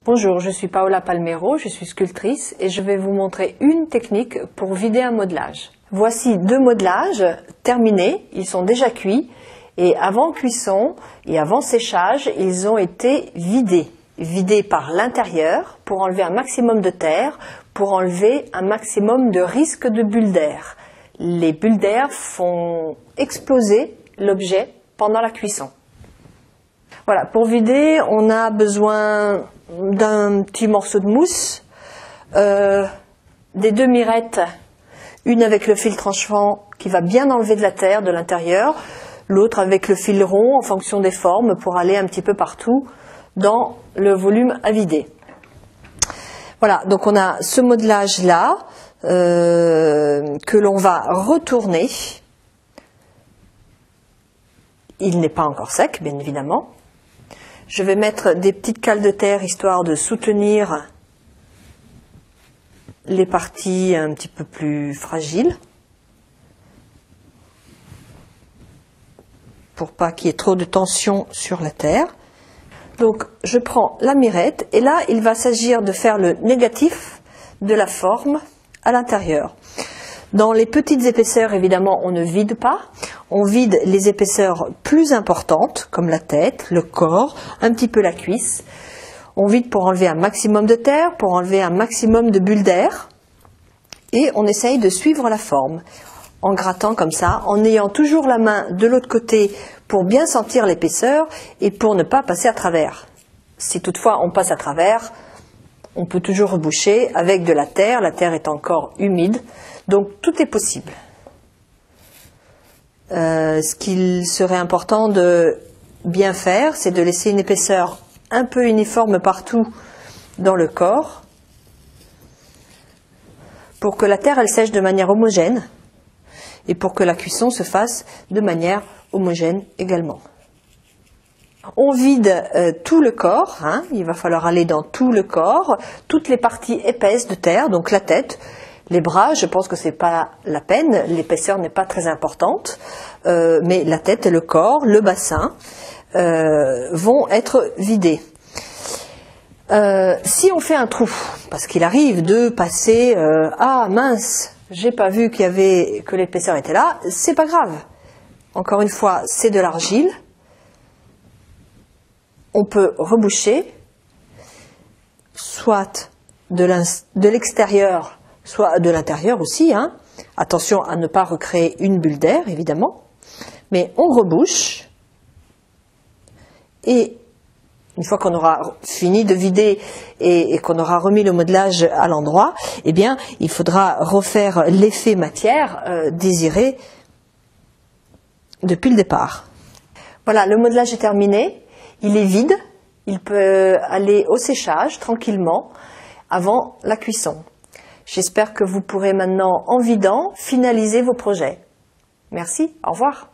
Bonjour, je suis Paola Palmero, je suis sculptrice et je vais vous montrer une technique pour vider un modelage. Voici deux modelages terminés, ils sont déjà cuits et avant cuisson et avant séchage, ils ont été vidés. Vidés par l'intérieur pour enlever un maximum de terre, pour enlever un maximum de risque de bulles d'air. Les bulles d'air font exploser l'objet pendant la cuisson. Voilà, pour vider, on a besoin d'un petit morceau de mousse, des deux mirettes, une avec le fil tranchant qui va bien enlever de la terre de l'intérieur, l'autre avec le fil rond en fonction des formes pour aller un petit peu partout dans le volume à vider. Voilà, donc on a ce modelage là que l'on va retourner. Il n'est pas encore sec, bien évidemment. Je vais mettre des petites cales de terre histoire de soutenir les parties un petit peu plus fragiles pour pas qu'il y ait trop de tension sur la terre. Donc je prends la mirette et là il va s'agir de faire le négatif de la forme à l'intérieur. Dans les petites épaisseurs, évidemment, on ne vide pas. On vide les épaisseurs plus importantes, comme la tête, le corps, un petit peu la cuisse. On vide pour enlever un maximum de terre, pour enlever un maximum de bulles d'air. Et on essaye de suivre la forme, en grattant comme ça, en ayant toujours la main de l'autre côté pour bien sentir l'épaisseur et pour ne pas passer à travers. Si toutefois on passe à travers, on peut toujours reboucher avec de la terre est encore humide. Donc tout est possible. Ce qu'il serait important de bien faire, c'est de laisser une épaisseur un peu uniforme partout dans le corps pour que la terre elle sèche de manière homogène et pour que la cuisson se fasse de manière homogène également. On vide tout le corps, hein, il va falloir aller dans tout le corps, toutes les parties épaisses de terre, donc la tête. Les bras, je pense que c'est pas la peine, l'épaisseur n'est pas très importante, mais la tête et le corps, le bassin, vont être vidés. Si on fait un trou, parce qu'il arrive de passer, ah mince, j'ai pas vu que l'épaisseur était là, c'est pas grave. Encore une fois, c'est de l'argile. On peut reboucher, soit de l'extérieur, soit de l'intérieur aussi, hein. Attention à ne pas recréer une bulle d'air, évidemment. Mais on rebouche. Et une fois qu'on aura fini de vider et qu'on aura remis le modelage à l'endroit, eh bien, il faudra refaire l'effet matière désiré depuis le départ. Voilà, le modelage est terminé. Il est vide. Il peut aller au séchage tranquillement avant la cuisson. J'espère que vous pourrez maintenant, en vidant, finaliser vos projets. Merci, au revoir.